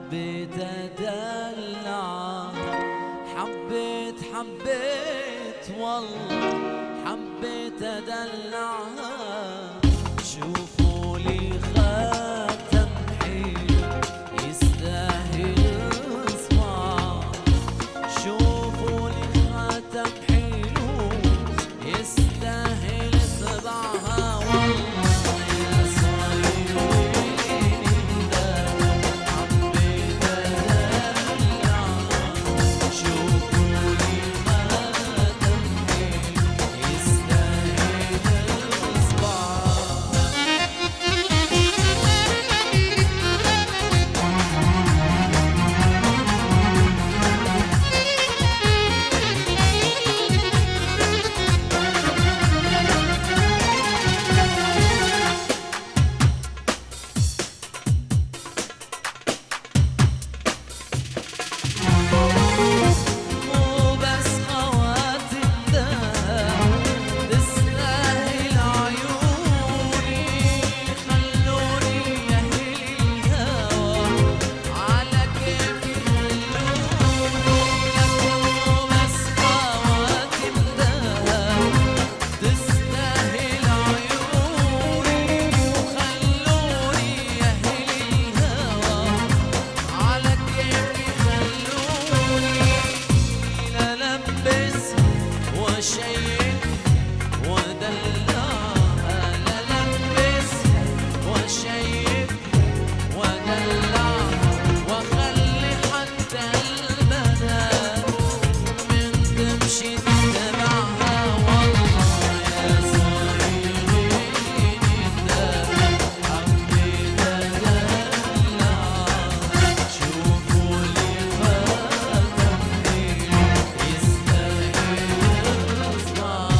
حبيت ادلع، حبيت والله حبيت ادلعها. شوفوا لي خاتم حلو يستاهل صباع، شوفوا لي خاتم حلو يستاهل صباعها. والله يا صايرين حبيت ادلع، شوفوا لي خاتم حلو يستاهل صباع. مو بس خواتم دهب تستاهل عيوني، خلوني يهل الهوى على كيفي خلوني. مو بس خواتم دهب تستاهل عيوني، خلوني يهل الهوى على كيفي خلوني. لا لبس وشيك ودلعها، لا لبس وشيك ودلعها، وخلي حتى البنات من تمشي تتبعها. والله يا صايرين الدهب حبيت ادلع، شوفوا لي خاتم حلو يستاهل صباع.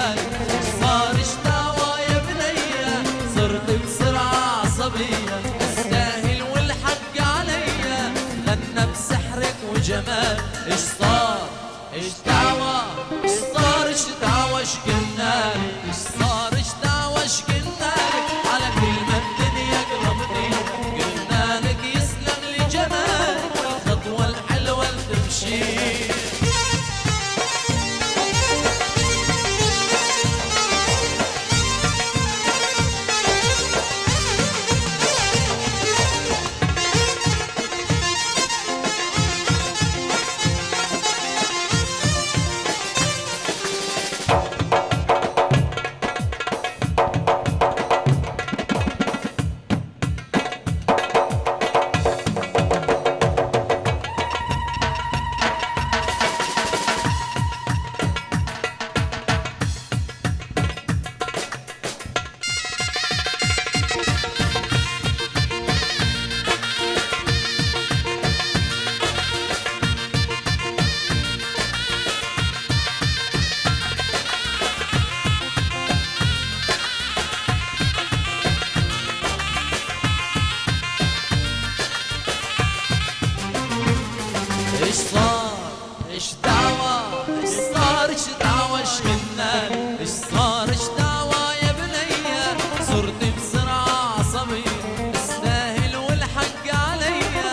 جنان. صار اشتاوى يا بنية صرت بسرعة عصبية، استاهل والحق عليا غنى بسحرك وجمال. ايش صار ايش دعوى ايش صار ايش دعوى ايش قلنالك، ايش صار ايش دعوى ايش قلنالك، على كل ما الدنيا قربتي قلنالك يسلم لي جمالك والخطوة الحلوة اللي تمشي. ايش صار ايش دعوى ايش صار ايش دعوى ايش قلنا، ايش صار ايش دعوى يا بنية صرت بسرعة عصبية، استاهل والحق عليا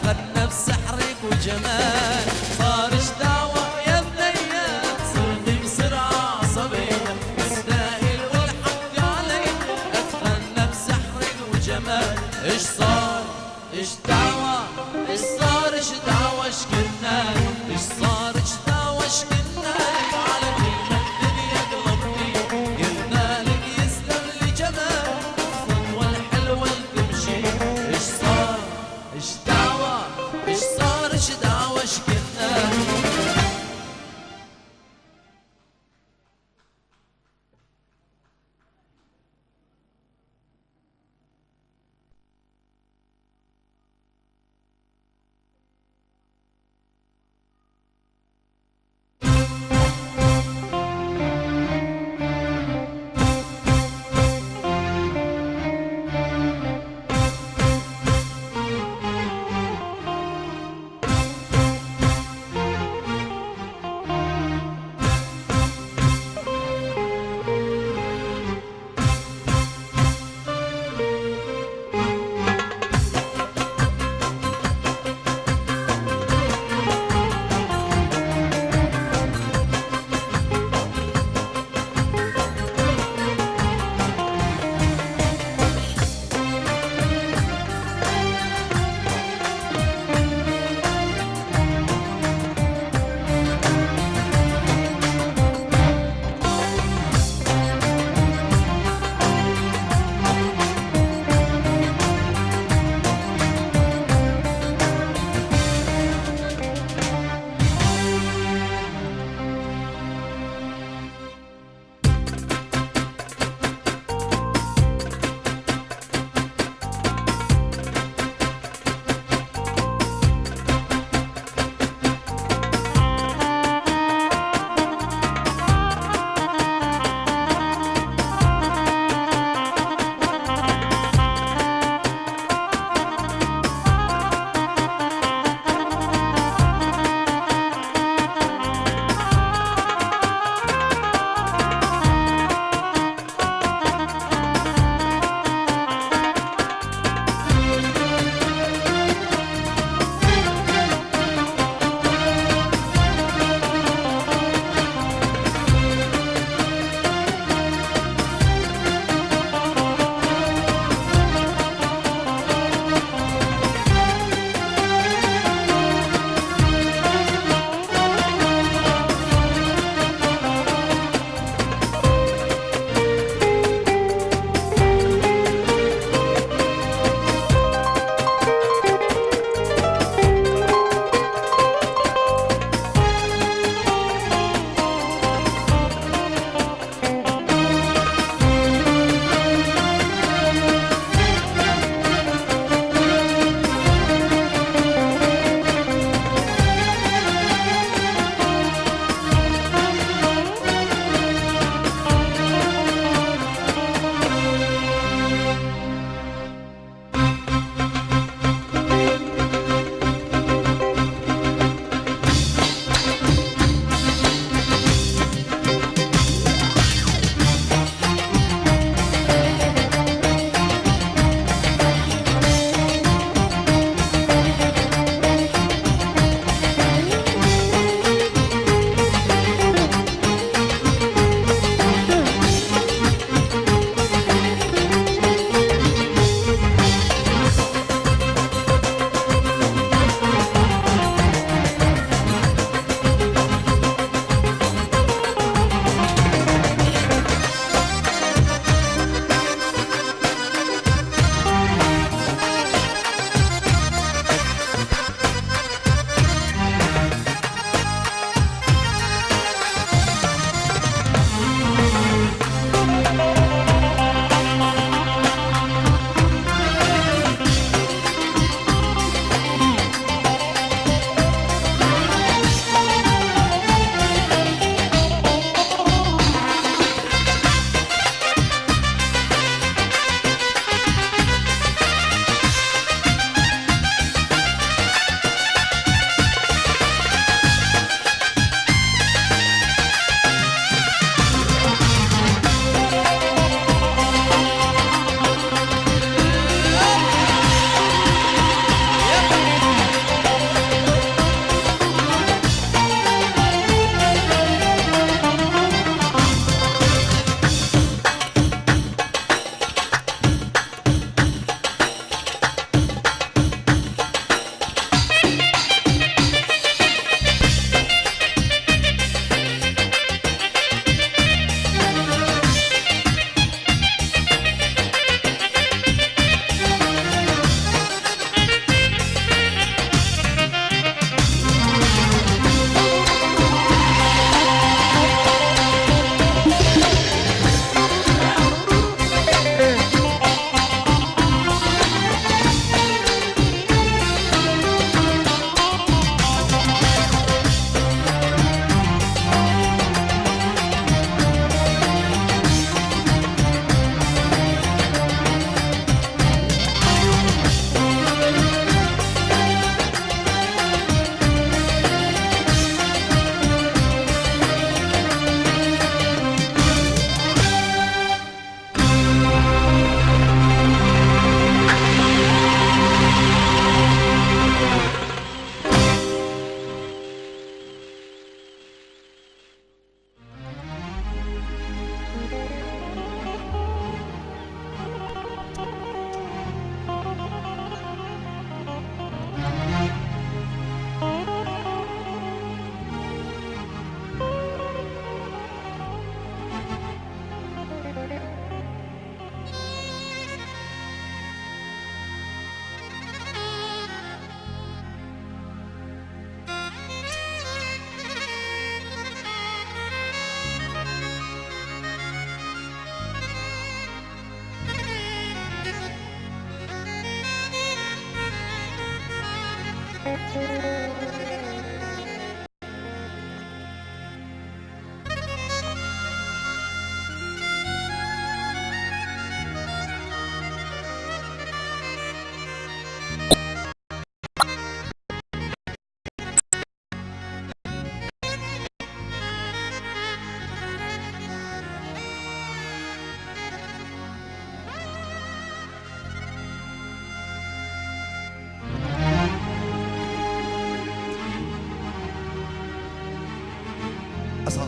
غنى بسحرك وجمال. صار ايش دعوى يا بنية صرت بسرعة عصبية، استاهل والحق عليا غنى بسحرك وجمال. ايش صار ايش دعوى ايش صار ايش دعوى ايش قلنا، ايش صار ايش دعوى ايش قلنا، على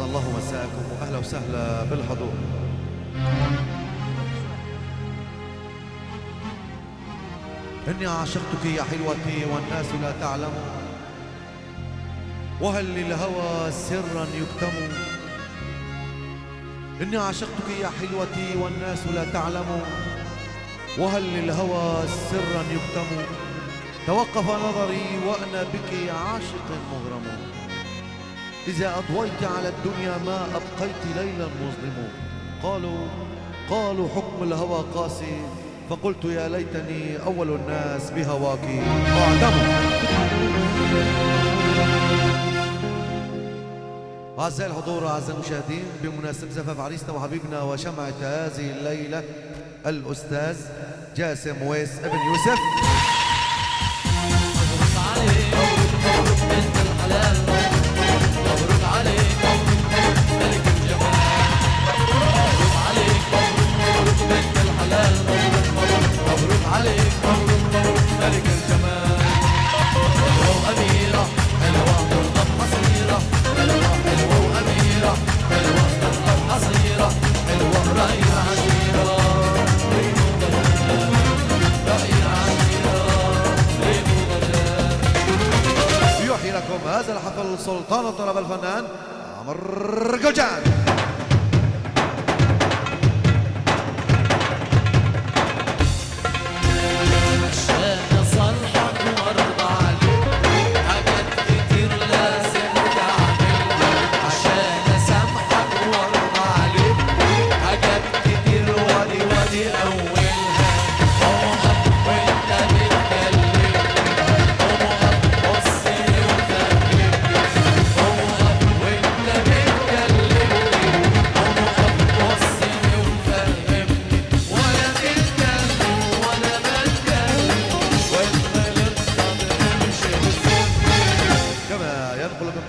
الله مساءكم واهلا وسهلا بالحضور. اني عاشقتك يا حلوتي والناس لا تعلم، وهل للهوى سرا يكتم؟ اني عاشقتك يا حلوتي والناس لا تعلم، وهل للهوى سرا يكتم؟ توقف نظري وانا بك عاشق مغرم، إذا أضويت على الدنيا ما أبقيت ليلا مظلم. قالوا حكم الهوى قاسي، فقلت يا ليتني أول الناس بهواك أعدم. أعزائي الحضور أعزائي المشاهدين، بمناسبة زفاف عريسنا وحبيبنا وشمعة هذه الليلة الأستاذ جاسم ويس ابن يوسف. يحيي لكم هذا الحفل سلطان الطرب الفنان عمرو جوجان.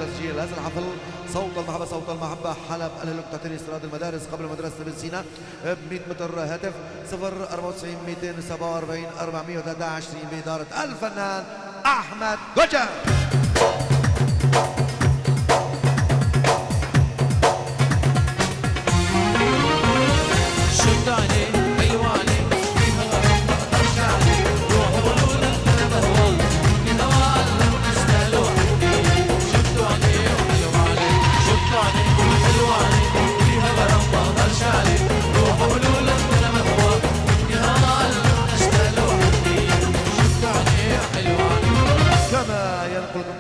تسجيل هذا الحفل صوت المحبة صوت المحبة حلب الهلوك تعتني استراد المدارس قبل مدرسة بن سينا ب 100 متر هاتف 094 247 423 بإدارة الفنان أحمد جوجان.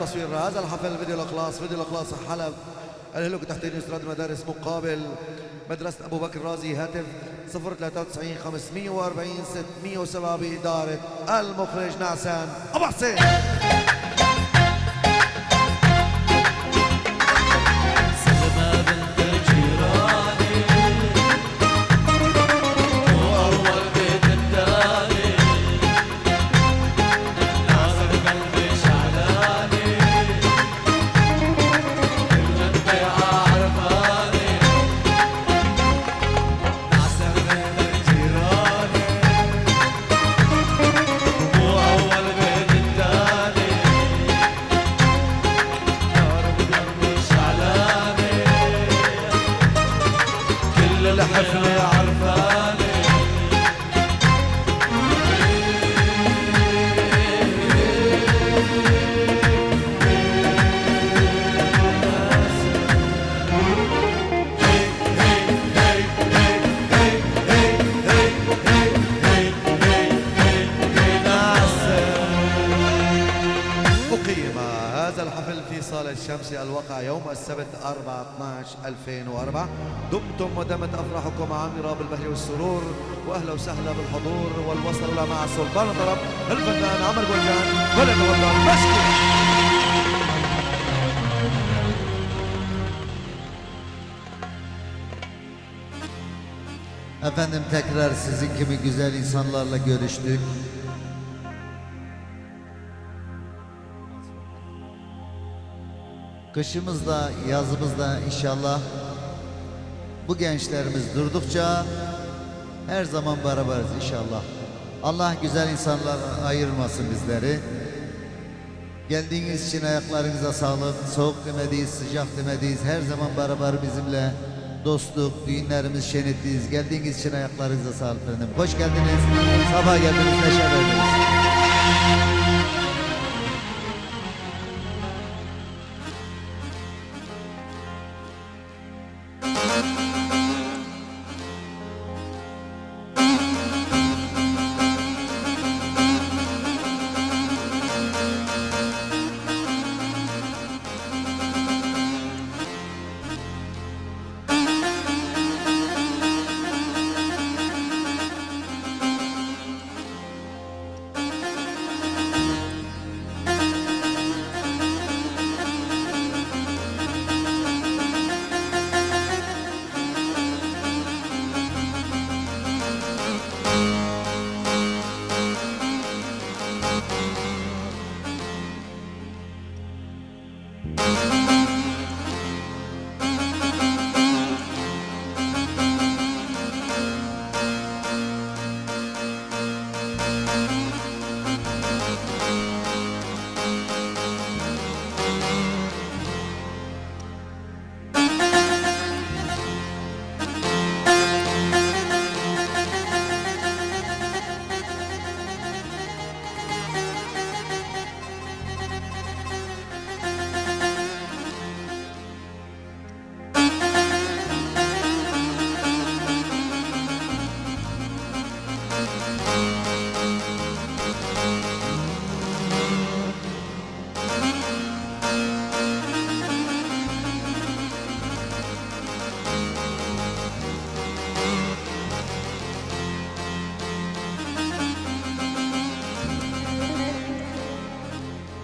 تصوير هذا الحفل فيديو الأخلاص حلب الهلوك تحتين استراد المدارس مقابل مدرسة أبو بكر الرازي هاتف 093 540 607 بإدارة المخرج نعسان أبو حسين. الشمسي الواقع يوم السبت 4/12/2004. دمتم ودامت افراحكم عامره بالبهجه والسرور، واهلا وسهلا بالحضور والوصل مع سلطان الطرب الفنان عمرو جوجان. ولنتفضل مشكور. Efendim tekrar sizin gibi güzel insanlarla görüştük. Kışımızda, yazımızda inşallah bu gençlerimiz durdukça her zaman beraberiz inşallah. Allah güzel insanlarla ayırmasın bizleri. Geldiğiniz için ayaklarınıza sağlık. Soğuk demedeyiz, sıcak demedeyiz. Her zaman beraber bizimle dostluk, düğünlerimiz şenetliyiz. Geldiğiniz için ayaklarınıza sağlık efendim. Hoş geldiniz. Sabah geldiniz, neşe verdiniz.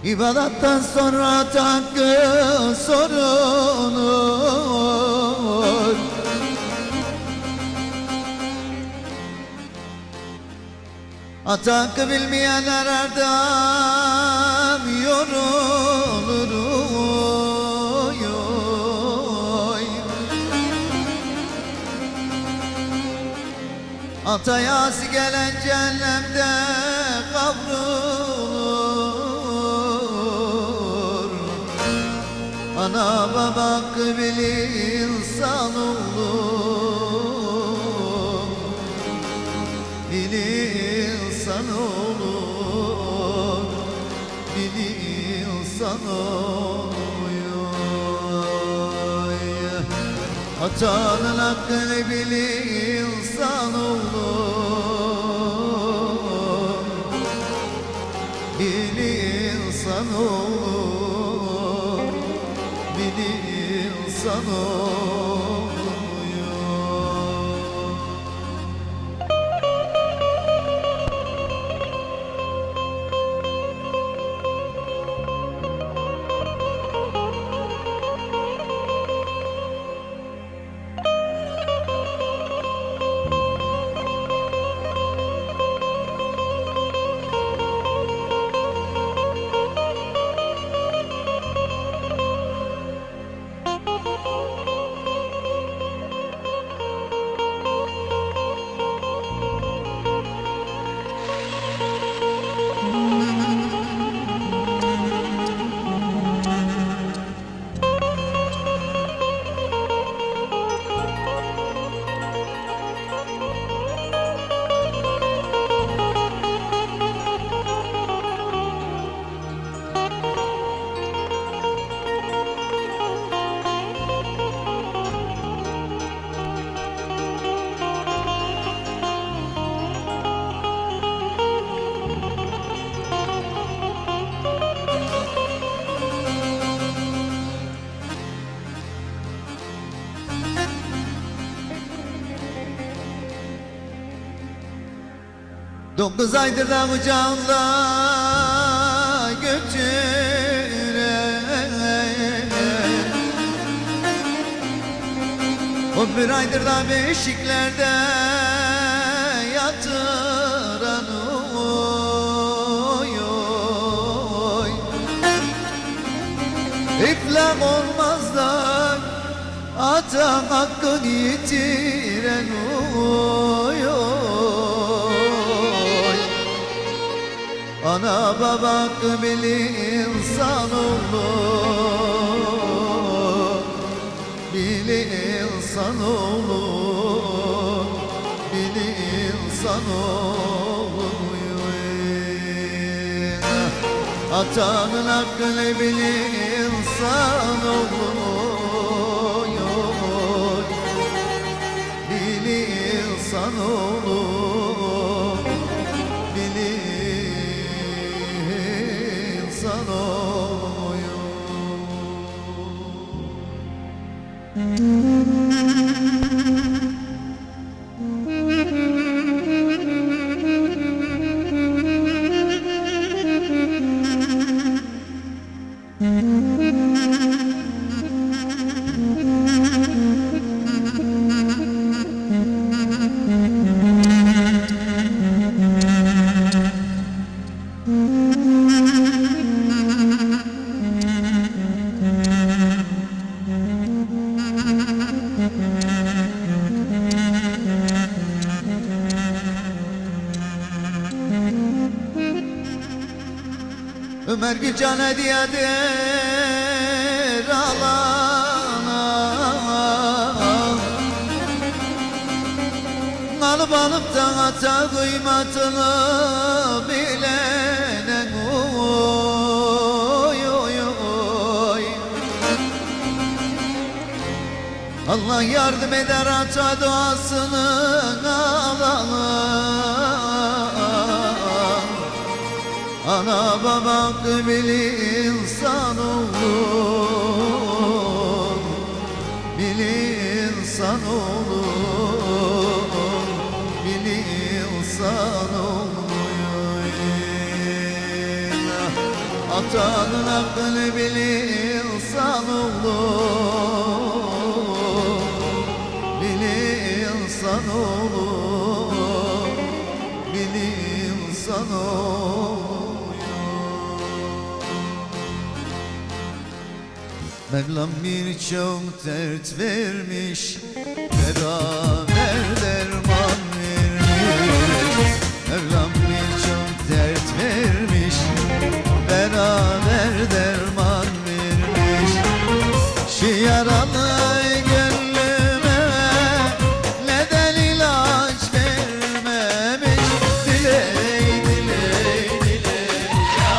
İbadattan sonra hakkı sorulur. Hakkı bilmeyenler erdem yorulur. Ata yası gelen cehennemde kavrulur. Ana baba kıbili insan olur. Bili insan olur. Bili insan oluyor. Atanın hakkını bili insan olur. Bili insan olur. Bili insan oluyor. Dokuz aydır da kucağında götüren, 11 aydır da beşiklerde yatıran. Oy oy, İflah olmaz da ata hakkını yitiren. Oy oy, Ana baba kıbili insan olur, bili insan olur, bili insan olur. Atanın aklı bili insan olur, bili insan olur, bili insan olur. Ömer Gülcan hediyedir alana, alıp alıp da ata kıymatını bilene. Oy oy oy. Allah yardım eder ata duasını alana. Ana baba kıbili insan olur, bili insan olur, bili insan olur. Atanın aklı bili insan olur, bili insan olur, bili insan olur. Mevlam birçok dert vermiş, beraber derman vermiş. Mevlam birçok dert vermiş, beraber derman vermiş. Şu yaralı gönlüme neden ilaç vermemiş? Diley diley diley ya,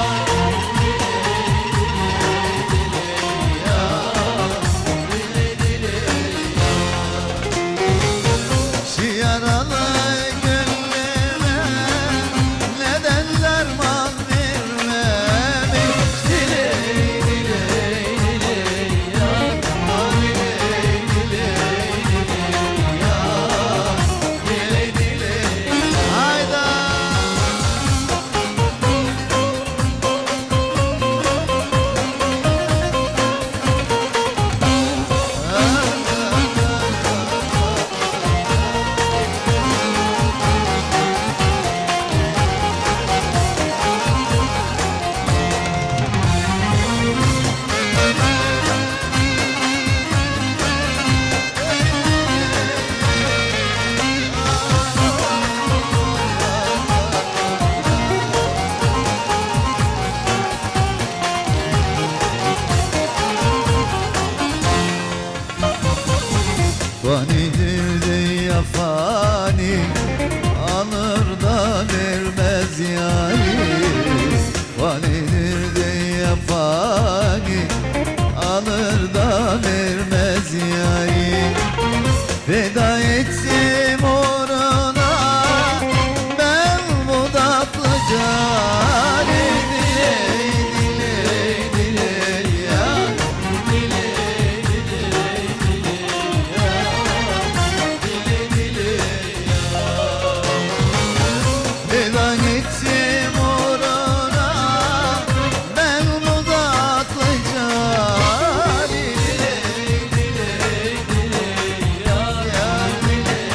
yaralı gönlüme neden derman vermemiş? Diley diley diley ya, diley diley diley ya, diley diley. Hayda. Fanidir dünya fani, alır da vermez yani. Fanidir dünya fani, alır da vermez yani. Feda ettim uğruna ben bu tatlı cani. Diley diley diley ya, diley diley diley ya, diley diley ya. Feda ettim uğruna ben bu tatlı cani. Diley diley diley ya, diley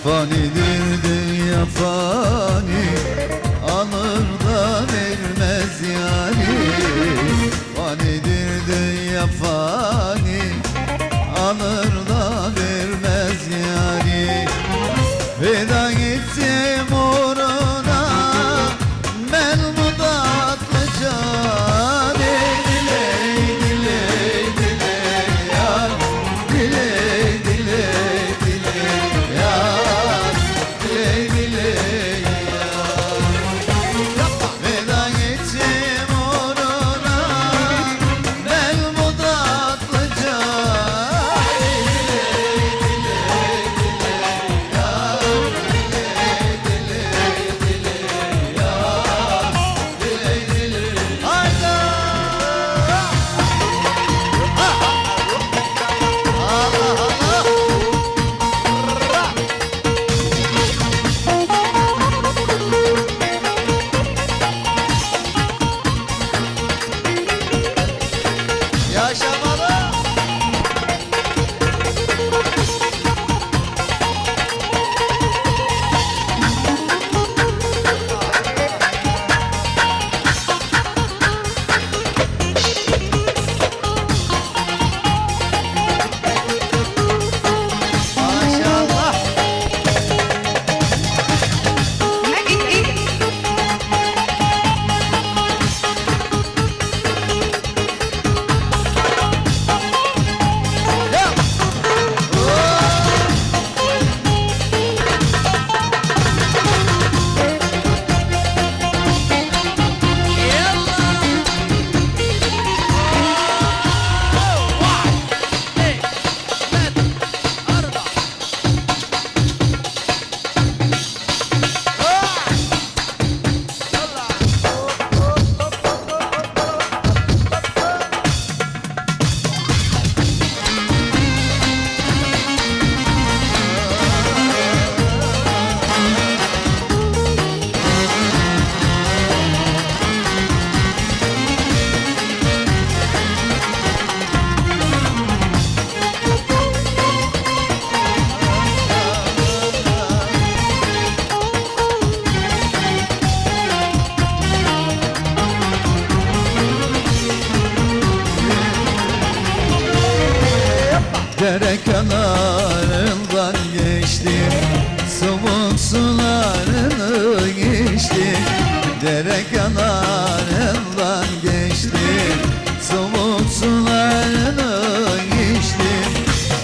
Fanidir dünya fani, alır da vermez yani. Fanidir dünya fani, alır da vermez yani. Veda gittim uğruna, ben bu tatlı can. Diley diley diley yar, diley diley diley yar, diley diley yar. Veda gittim uğruna, ben bu tatlı can. Diley diley diley yar, diley diley diley yar, diley diley. Hayda! Allah Allah! Yaşamalı! Maşallah! Ya! Dere kenarından geçtim, soğuk sularını geçtim. Dere kenarından geçtim, soğuk sularını geçtim.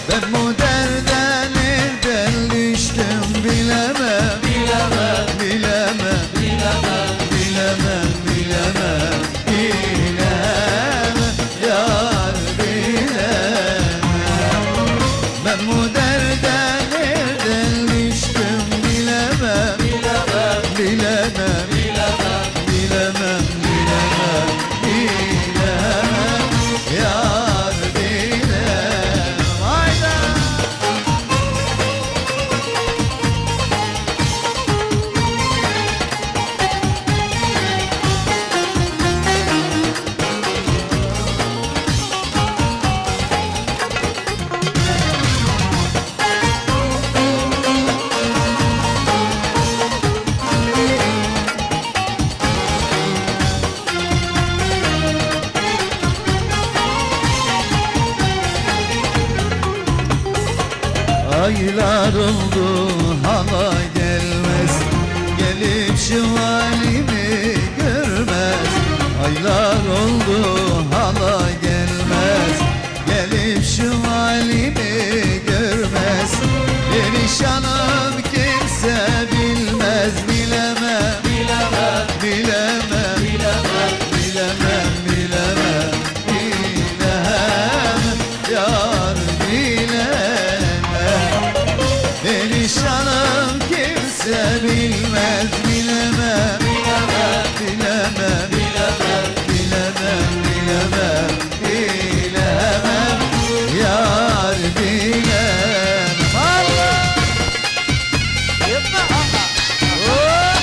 Ben bu derde nereden düştüm bilemem, bilemem, bilemem, bilemem, bilemem, bilemem, bilemem, yar bilemem. Ben bu derde nereden düştüm bilemem, bilemem, bilemem, bilemem, bilemem, bilemem, bilemem, yar bilemem. Hayda! Aylar oldu hala gelmez, gelip şu halimi görmez. Aylar oldu hala gelmez, gelip şu halimi görmez. Perişanım kimse bilmez, bilemem, bilemem, bilemem, bilemem, bilemem, bilemem, bilemem, yar bilemem. Perişanım kimse bilmez, bilemem, bilemem, bilemem, bilemem, bilemem, bilemem, bilemem, yar bilemem. Allah! Oh!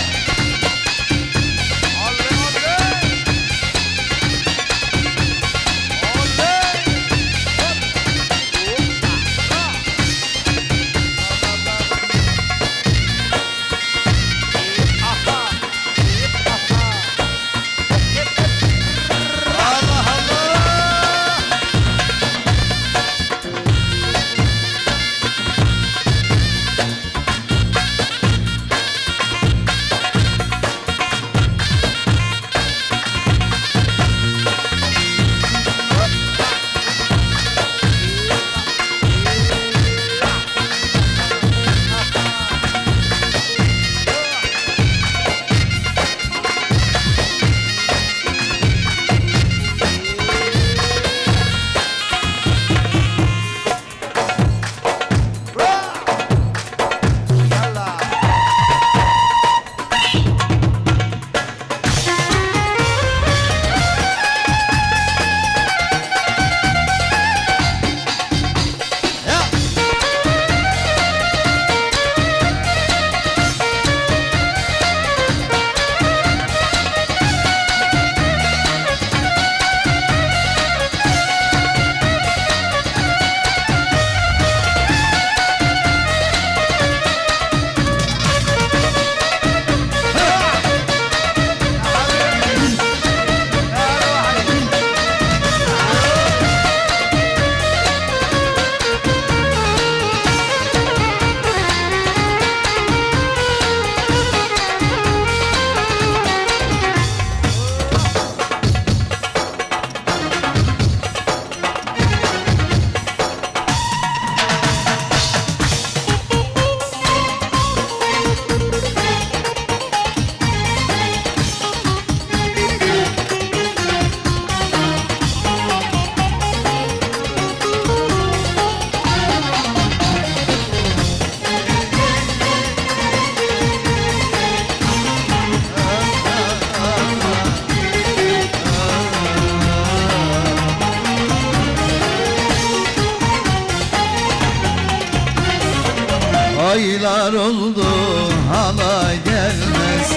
Aylar oldu hala gelmez,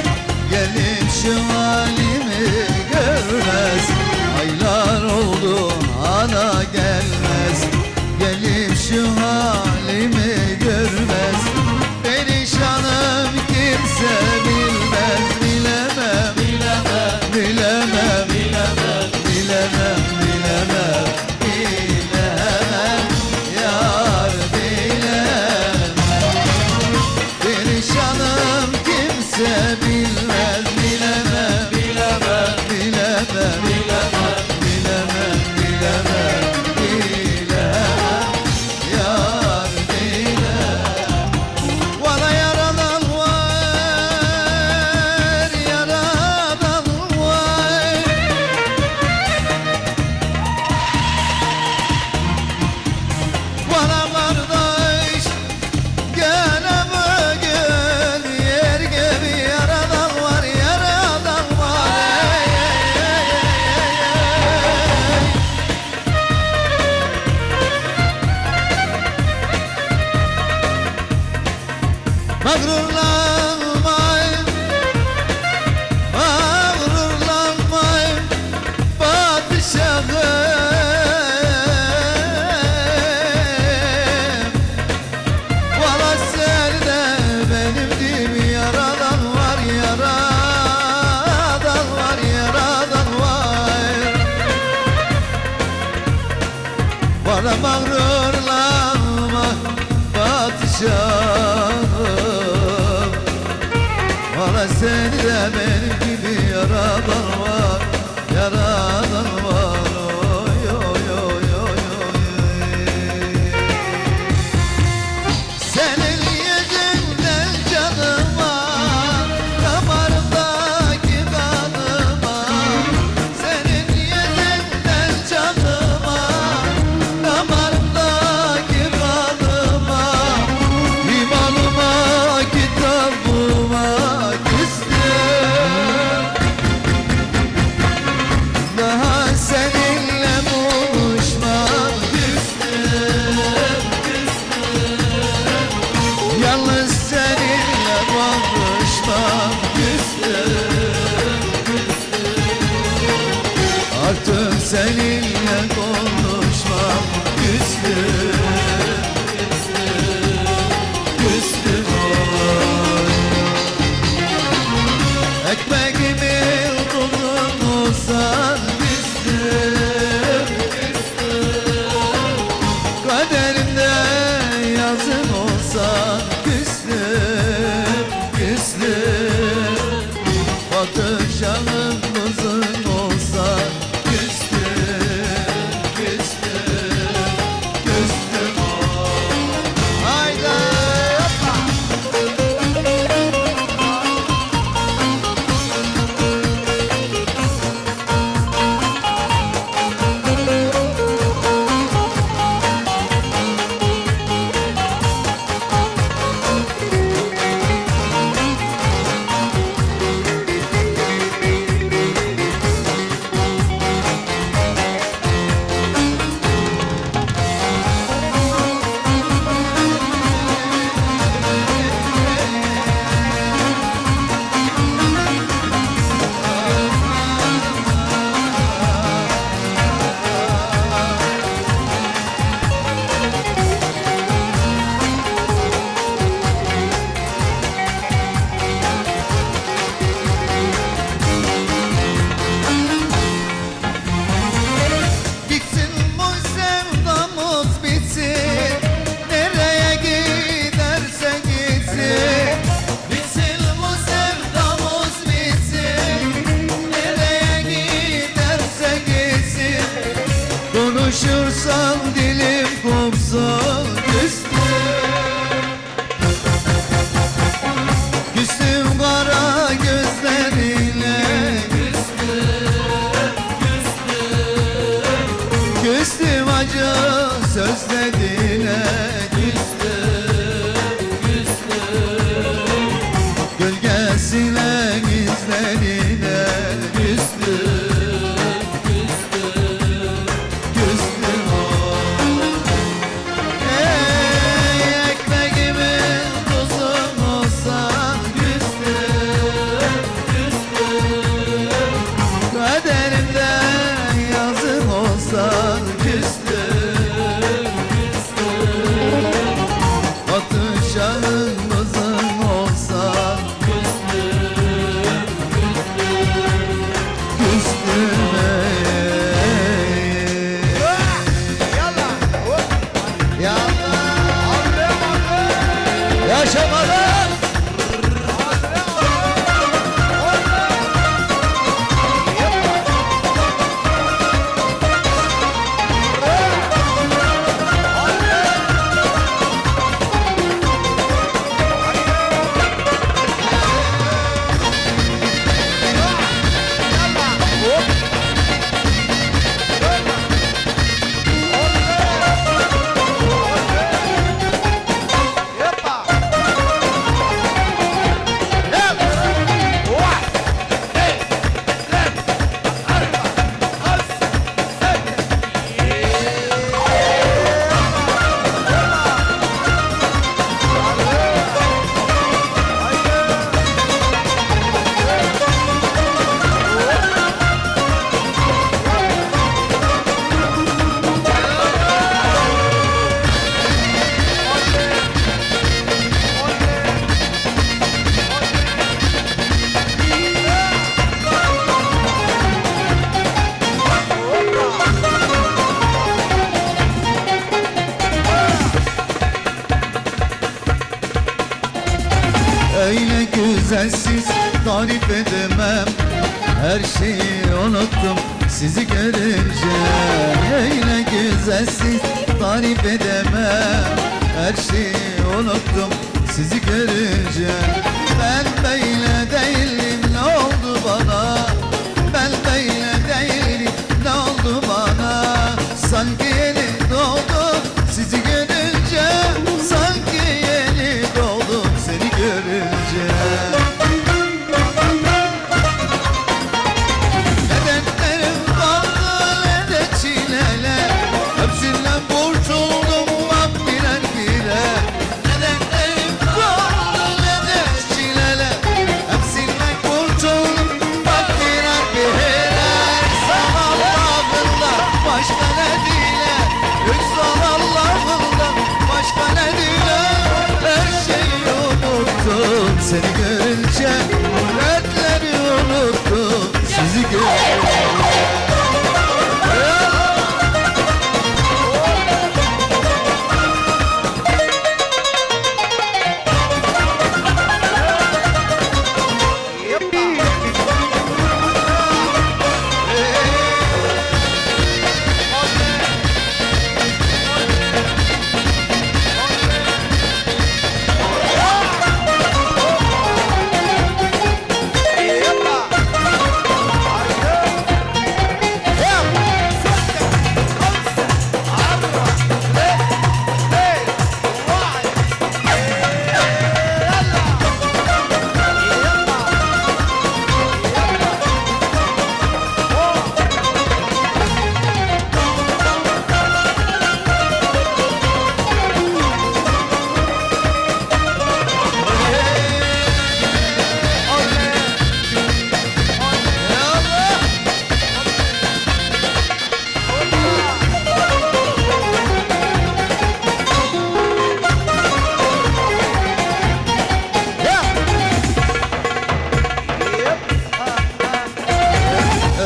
gelip şu halimi görmez. Aylar oldu hala gelmez, gelip şu halimi görmez. Perişanım kimse bilmez, bilemem, bilemem, bilemem, bilemem, bilemem, bilemem, bilemem, yar bilemem. Perişanım kimse bilmez, bilemem, bilemem, bilemem, bilemem, bilemem, bilemem, bilemem, yar bilemem. Bana yaradan var, yaradan var. Bana kardeş gene bugün yer gibi yaradan var, yaradan var. Mağrurlanmayın, mağrurlanmayın padişahım. Valla sende benim gibi yaradan var, yaradan var, yaradan var. Bana mağrurlanma padişahım. Valla sende benim gibi yaradan var, yaradan var. Oy, oy, oy, oy, oy. Senin yüzünden canıma, damarımdaki kanıma. Senin yüzünden canıma, damarımdaki kanıma. İmanıma, kitabıma küstüm. Daha seninle buluşmam küstüm. Yalnız seninle konuşmam küstüm. Artık seninle konuşmam küstüm. Küstüm oy. Ekmeğimi tuzunu san küstüm. Kaderimde yazın olsan küstüm, küstüm. Padişahın kızın olsan küstüm, Öyle güzelsiz tarif edemem. Her şeyi unuttum sizi görünce. Öyle güzelsiz tarif edemem. Her şeyi unuttum sizi görünce. Ben böyle değilim, ne oldu bana? Ben böyle değilim, ne oldu bana? Sanki yeni doğdum sizi görünce. Sanki yeni doğdum seni görünce. Ne dertlerim kaldı ne de çileler. Hepsinden kurtuldum bak birer birer. Ne dertlerim kaldı ne de çileler. Hepsinden kurtuldum bak birer birer. Sana Allah'ından başka ne diler? Yoksa Allah'ından başka ne diler? Her şeyi unuttum seni görünce. Dertleri unuttum sizi görünce.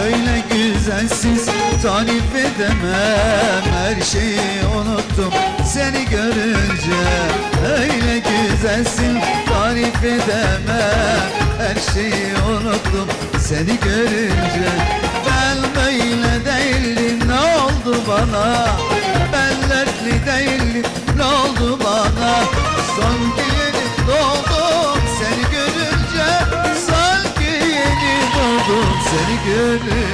Öyle güzelsiz tarif edemem. Her şeyi unuttum seni görünce. Öyle güzelsin tarif edemem. Her şeyi unuttum seni görünce. Ben böyle değilim, ne oldu bana? Ben dertli değilim, ne oldu bana? Sanki yeni doğdum seni görünce. Sanki yeni doğdum seni görünce.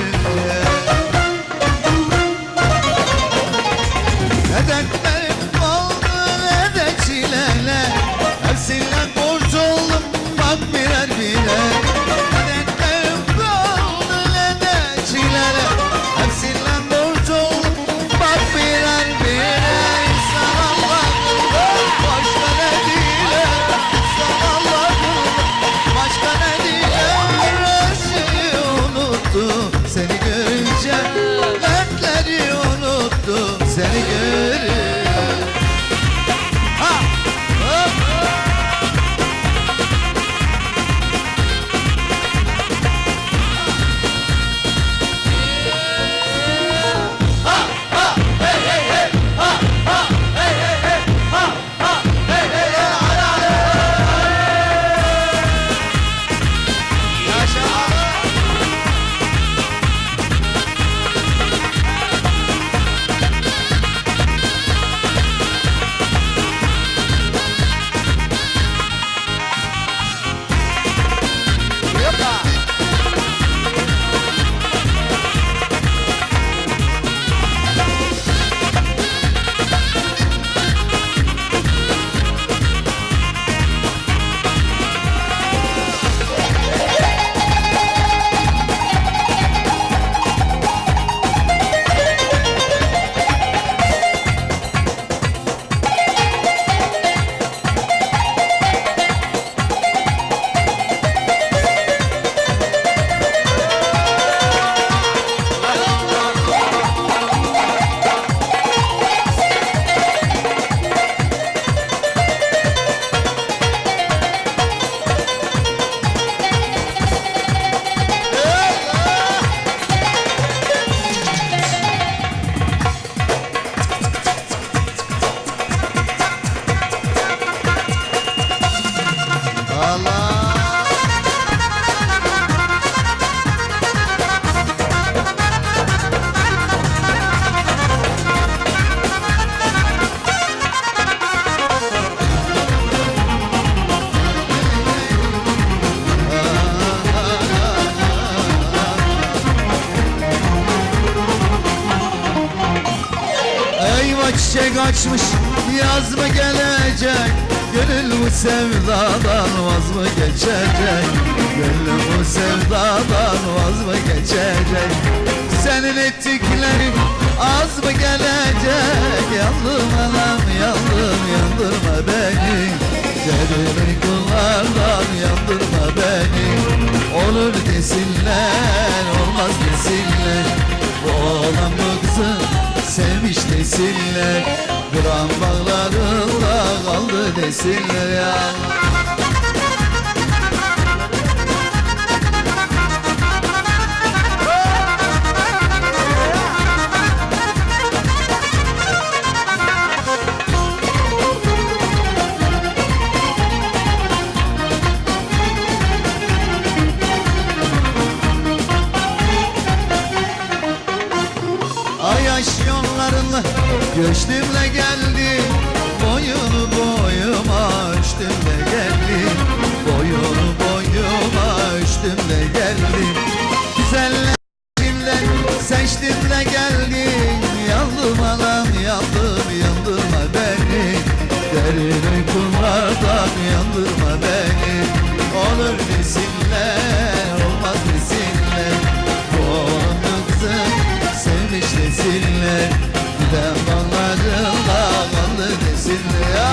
Ne dertlerim kaldı ne de çileler. Hepsinden kurtuldum bak birer birer. Ne dertlerim kaldı ne de çileler. Hepsinden kurtuldum bak birer birer. Sana Allah'ından açmış yaz mı gelecek? Gönül bu sevdadan vaz mı geçecek? Gönül bu sevdadan vaz mı geçecek? Senin ettiklerin az mı gelecek? Yandım anam yandım yandırma beni. Derin kullardan yandırma beni. Olur desinler olmaz desinler. Bu oğlan bu kızı sevmiş desinler. Gram bağlarında kaldı desinler ya. Ayaş yollarınla göçtüm de geldim. Boyunu boyuma ölçtüm de geldim. Boyunu boyuma ölçtüm de geldim. Güzellerimden seçtim de geldim. Yandım anam yandım yandırma beni. Derin uykulardan yandırma beni. Olur desinler olmaz desinler. Bu oğlanın kızı sevmiş desinler. Giden bağlarında kaldı desinler ya.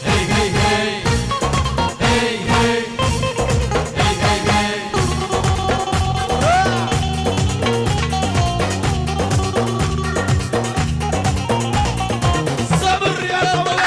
Hey hey hey. Hey hey. Hey hey hey. Sabır ya sabır.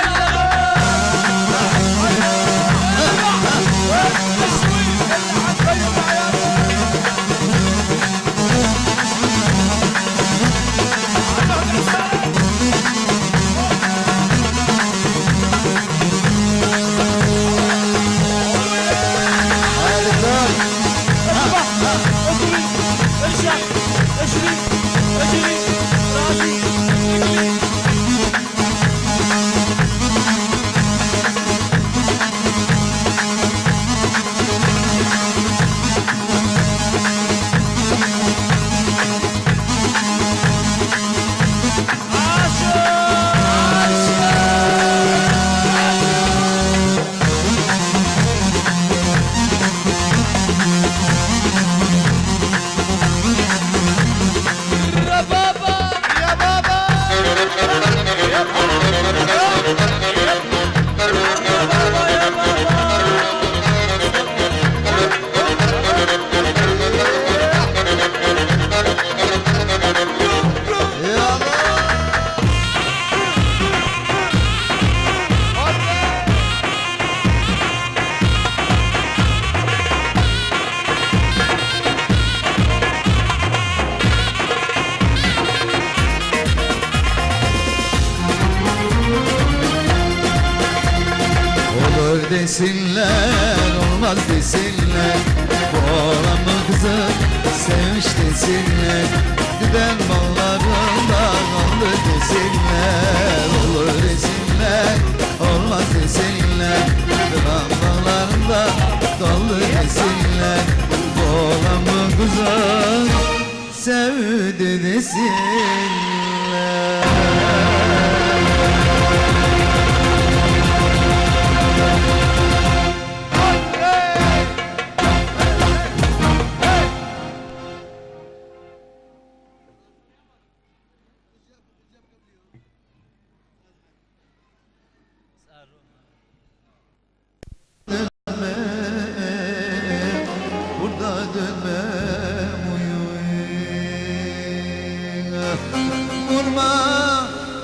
Olur desinler olmaz desinler. Bu oğlan bu kızı sevmiş desinler. Giden bağlarında kaldı desinler. Olur desinler olmaz desinler. Giden bağlarında kaldı desinler. Bu oğlan bu kızı sevdi desinler.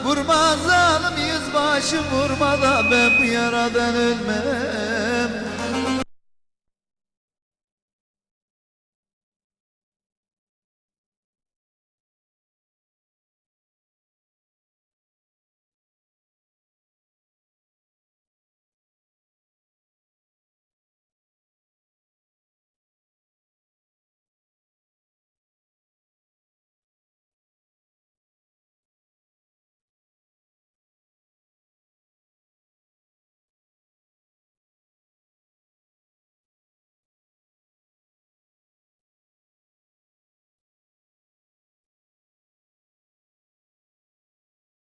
Vurma zalim yüzbaşı vurma da ben bu yaradan ölmem.